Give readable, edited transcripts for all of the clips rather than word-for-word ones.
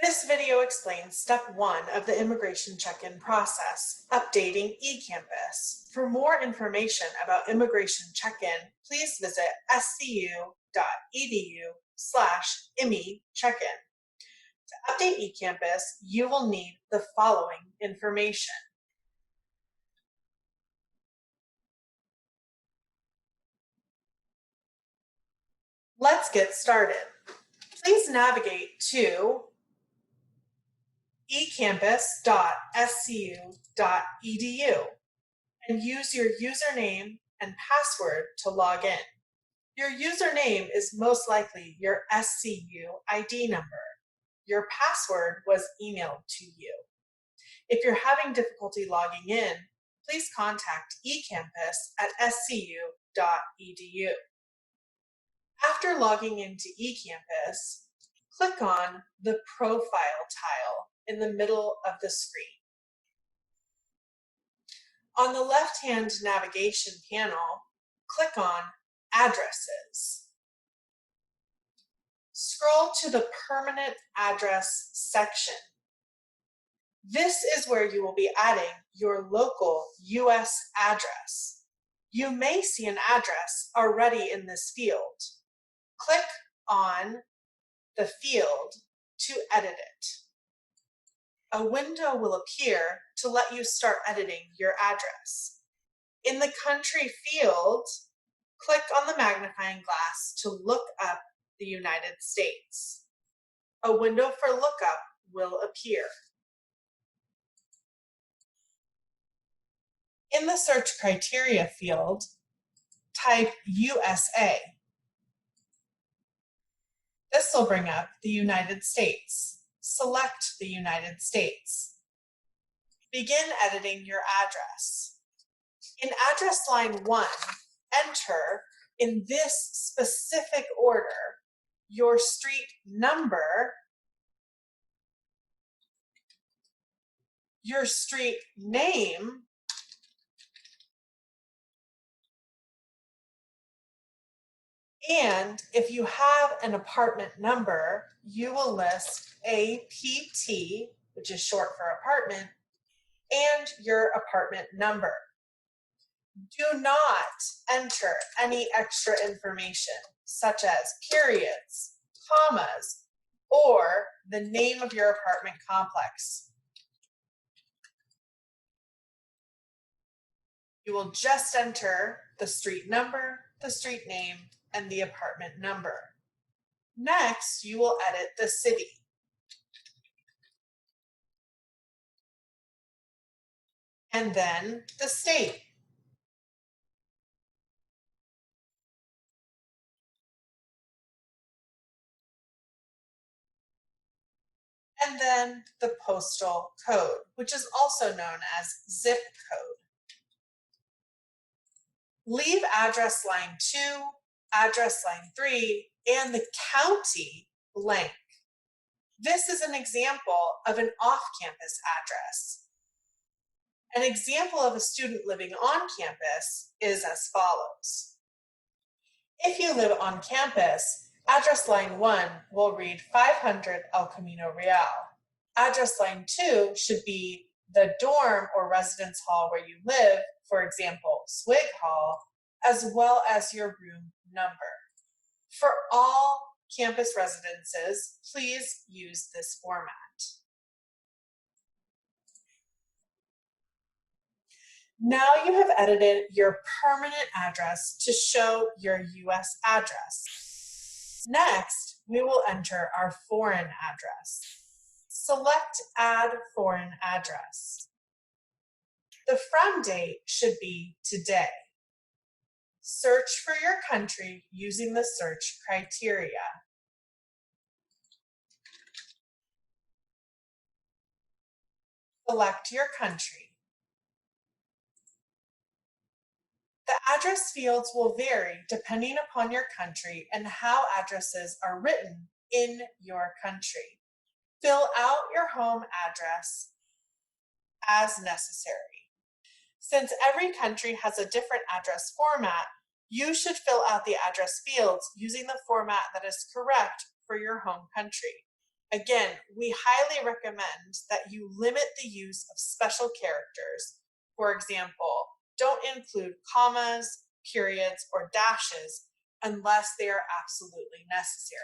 This video explains step 1 of the immigration check-in process, updating Ecampus. For more information about immigration check-in, please visit scu.edu/IMMY-check-in. To update Ecampus, you will need the following information. Let's get started. Please navigate to ecampus.scu.edu and use your username and password to log in. Your username is most likely your SCU ID number. Your password was emailed to you. If you're having difficulty logging in, please contact eCampus at scu.edu. After logging into eCampus, click on the Profile tile in the middle of the screen. On the left-hand navigation panel, click on Addresses. Scroll to the Permanent Address section. This is where you will be adding your local U.S. address. You may see an address already in this field. Click on the field to edit it. A window will appear to let you start editing your address. In the country field, click on the magnifying glass to look up the United States. A window for lookup will appear. In the search criteria field, type USA. This will bring up the United States. Select the United States. Begin editing your address. In address line 1, enter in this specific order your street number, your street name, and if you have an apartment number, you will list APT, which is short for apartment, and your apartment number. Do not enter any extra information, such as periods, commas, or the name of your apartment complex. You will just enter the street number, the street name, and the apartment number. Next, you will edit the city. And then the state. And then the postal code, which is also known as zip code. Leave address line 2, address line 3, and the county blank. This is an example of an off-campus address. An example of a student living on campus is as follows. If you live on campus, address line 1 will read 500 El Camino Real. Address line 2 should be the dorm or residence hall where you live, for example, Swig Hall, as well as your room number. For all campus residences, please use this format. Now you have edited your permanent address to show your U.S. address. Next, we will enter our foreign address. Select Add Foreign Address. The from date should be today. Search for your country using the search criteria. Select your country. The address fields will vary depending upon your country and how addresses are written in your country. Fill out your home address as necessary. Since every country has a different address format, you should fill out the address fields using the format that is correct for your home country. Again, we highly recommend that you limit the use of special characters. For example, don't include commas, periods, or dashes unless they are absolutely necessary.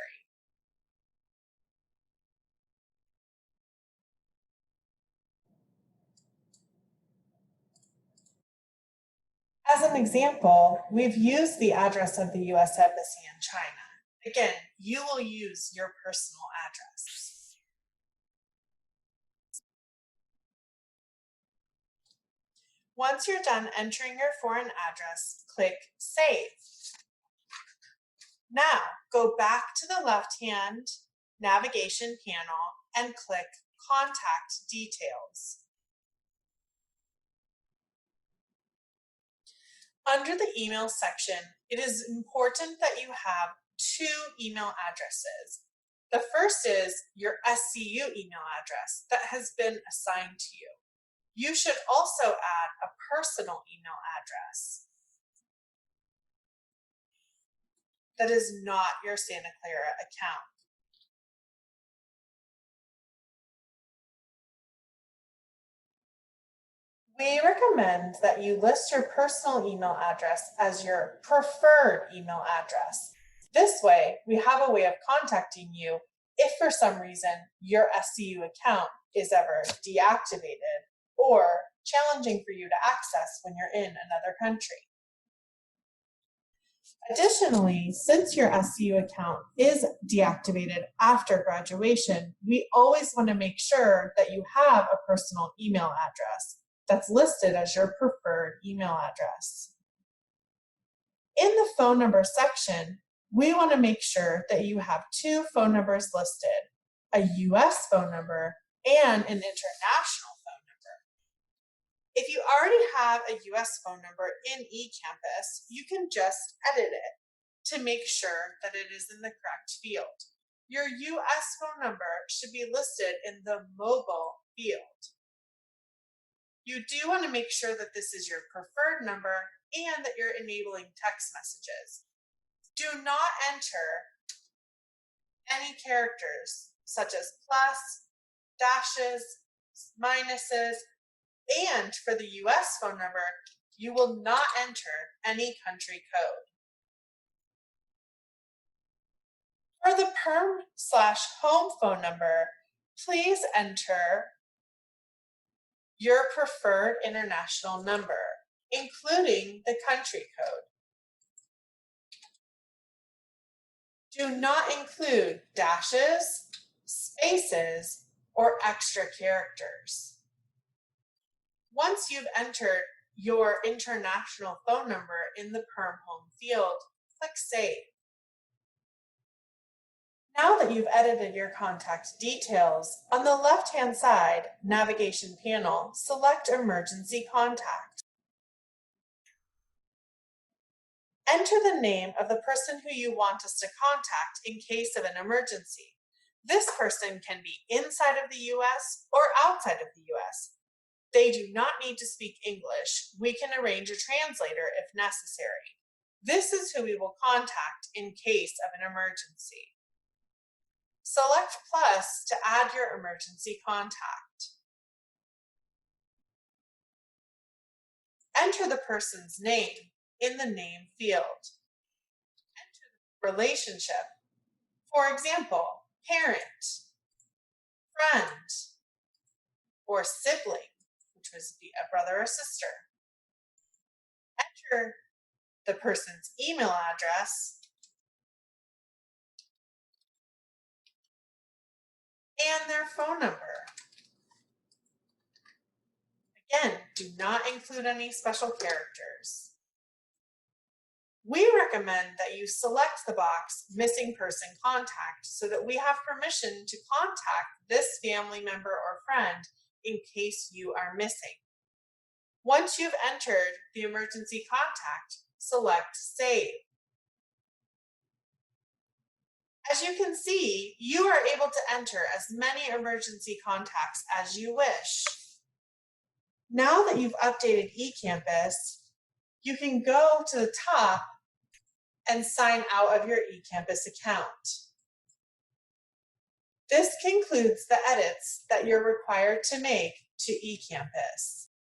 As an example, we've used the address of the US Embassy in China. Again, you will use your personal address. Once you're done entering your foreign address, click Save. Now, go back to the left-hand navigation panel and click Contact Details. Under the email section, it is important that you have two email addresses. The first is your SCU email address that has been assigned to you. You should also add a personal email address that is not your Santa Clara account. We recommend that you list your personal email address as your preferred email address. This way, we have a way of contacting you if for some reason your SCU account is ever deactivated or challenging for you to access when you're in another country. Additionally, since your SCU account is deactivated after graduation, we always want to make sure that you have a personal email address that's listed as your preferred email address. In the phone number section, we want to make sure that you have two phone numbers listed, a US phone number and an international phone number. If you already have a US phone number in Ecampus, you can just edit it to make sure that it is in the correct field. Your US phone number should be listed in the mobile field. You do want to make sure that this is your preferred number and that you're enabling text messages. Do not enter any characters such as plus, dashes, minuses, and for the US phone number, you will not enter any country code. For the perm/home phone number, please enter your preferred international number, including the country code. Do not include dashes, spaces, or extra characters. Once you've entered your international phone number in the perm home field, click Save. Now that you've edited your contact details, on the left-hand side navigation panel, select Emergency Contact. Enter the name of the person who you want us to contact in case of an emergency. This person can be inside of the US or outside of the US. They do not need to speak English. We can arrange a translator if necessary. This is who we will contact in case of an emergency. Select plus to add your emergency contact. Enter the person's name in the name field. Enter the relationship. For example, parent, friend, or sibling, which would be a brother or sister. Enter the person's email address and their phone number. Again, do not include any special characters. We recommend that you select the box Missing Person Contact so that we have permission to contact this family member or friend in case you are missing. Once you've entered the emergency contact, select Save. As you can see, you are able to enter as many emergency contacts as you wish. Now that you've updated Ecampus, you can go to the top and sign out of your Ecampus account. This concludes the edits that you're required to make to Ecampus.